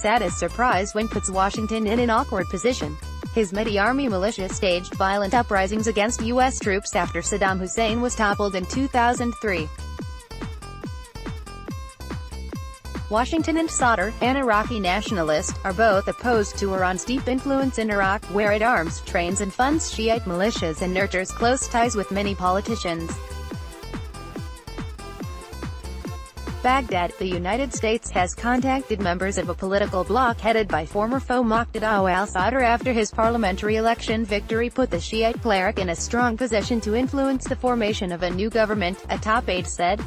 Saddam's surprise win puts Washington in an awkward position. His Mehdi Army militia staged violent uprisings against U.S. troops after Saddam Hussein was toppled in 2003. Washington and Sadr, an Iraqi nationalist, are both opposed to Iran's deep influence in Iraq, where it arms, trains and funds Shiite militias and nurtures close ties with many politicians. Baghdad, the United States has contacted members of a political bloc headed by former foe Moqtada Al-Sadr after his parliamentary election victory put the Shiite cleric in a strong position to influence the formation of a new government, a top aide said.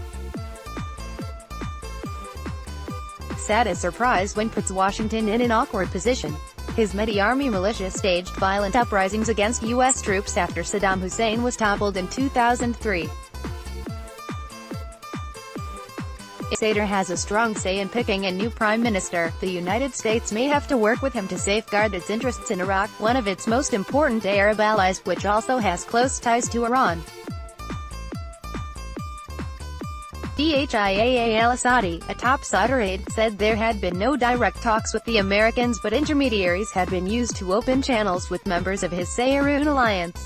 Saddam's surprise win puts Washington in an awkward position. His Mehdi Army militia staged violent uprisings against U.S. troops after Saddam Hussein was toppled in 2003. Sadr has a strong say in picking a new prime minister. The United States may have to work with him to safeguard its interests in Iraq, one of its most important Arab allies, which also has close ties to Iran. Dhia al-Assadi, a top Sadr aide, said there had been no direct talks with the Americans, but intermediaries had been used to open channels with members of his Sayyarun alliance.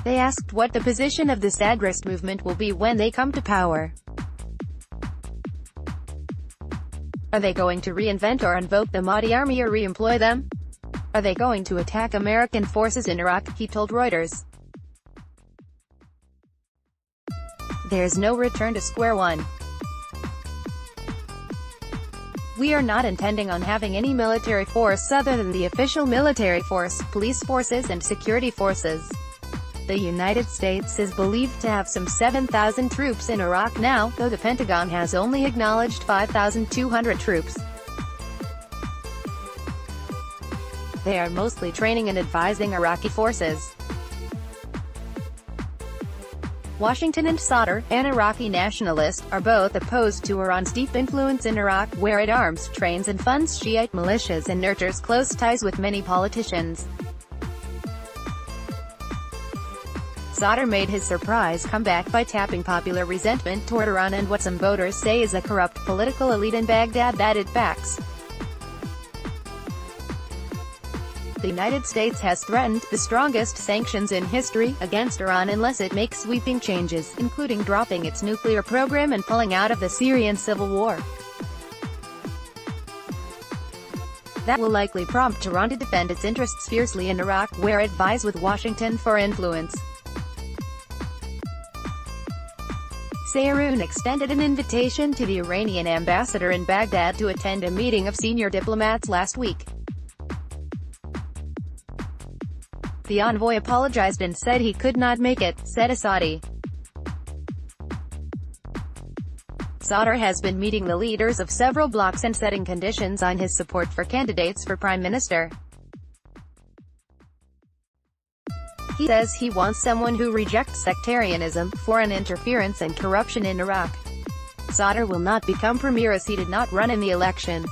They asked what the position of the Sadrist movement will be when they come to power. Are they going to reinvent or invoke the Mehdi Army or re-employ them? Are they going to attack American forces in Iraq? He told Reuters. There's no return to square one. We are not intending on having any military force other than the official military force, police forces and security forces. The United States is believed to have some 7,000 troops in Iraq now, though the Pentagon has only acknowledged 5,200 troops. They are mostly training and advising Iraqi forces. Washington and Sadr, an Iraqi nationalist, are both opposed to Iran's deep influence in Iraq, where it arms, trains and funds Shiite militias and nurtures close ties with many politicians. Sadr made his surprise comeback by tapping popular resentment toward Iran and what some voters say is a corrupt political elite in Baghdad that it backs. The United States has threatened the strongest sanctions in history against Iran unless it makes sweeping changes, including dropping its nuclear program and pulling out of the Syrian civil war. That will likely prompt Iran to defend its interests fiercely in Iraq, where it vies with Washington for influence. Sayyarun extended an invitation to the Iranian ambassador in Baghdad to attend a meeting of senior diplomats last week. The envoy apologized and said he could not make it, said Assadi. Sadr has been meeting the leaders of several blocs and setting conditions on his support for candidates for prime minister. He says he wants someone who rejects sectarianism, foreign interference and corruption in Iraq. Sadr will not become premier as he did not run in the election.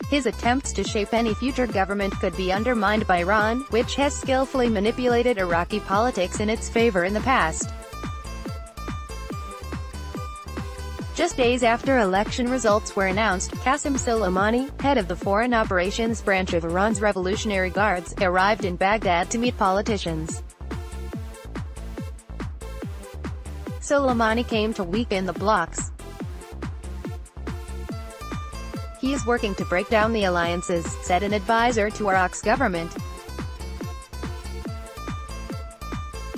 His attempts to shape any future government could be undermined by Iran, which has skillfully manipulated Iraqi politics in its favor in the past. Just days after election results were announced, Qasem Soleimani, head of the Foreign Operations branch of Iran's Revolutionary Guards, arrived in Baghdad to meet politicians. Soleimani came to weaken the blocs. He is working to break down the alliances, said an advisor to Iraq's government.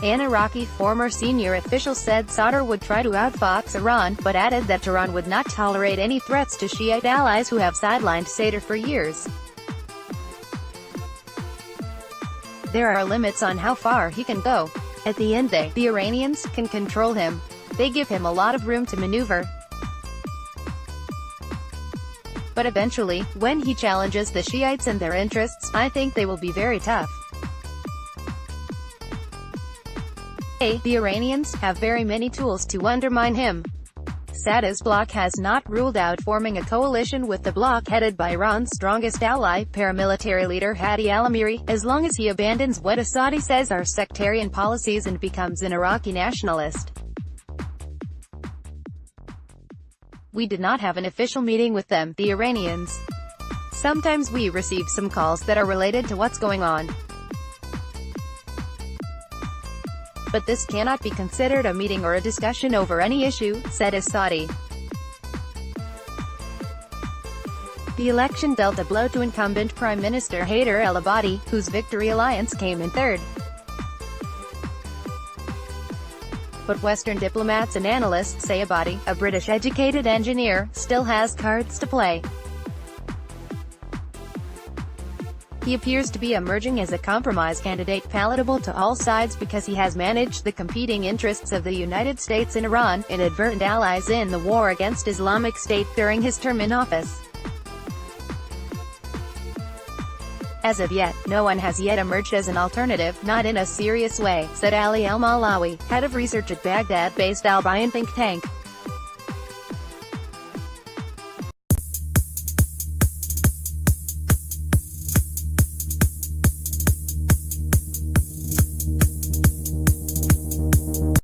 An Iraqi former senior official said Sadr would try to outfox Iran, but added that Iran would not tolerate any threats to Shiite allies who have sidelined Sadr for years. There are limits on how far he can go. At the end the Iranians, can control him. They give him a lot of room to maneuver. But eventually, when he challenges the Shiites and their interests, I think they will be very tough. The Iranians have very many tools to undermine him. Saddam's bloc has not ruled out forming a coalition with the bloc headed by Iran's strongest ally, paramilitary leader Hadi al-Amiri, as long as he abandons what Assadi says are sectarian policies and becomes an Iraqi nationalist. We did not have an official meeting with them, the Iranians. Sometimes we receive some calls that are related to what's going on. But this cannot be considered a meeting or a discussion over any issue, said Asadi. The election dealt a blow to incumbent Prime Minister Haider al-Abadi, whose Victory Alliance came in third. But Western diplomats and analysts say Abadi, a British-educated engineer, still has cards to play. He appears to be emerging as a compromise candidate palatable to all sides because he has managed the competing interests of the United States and Iran, inadvertent allies in the war against Islamic State during his term in office. As of yet, no one has yet emerged as an alternative, not in a serious way, said Ali al-Malawi, head of research at Baghdad-based Al-Bayan think tank.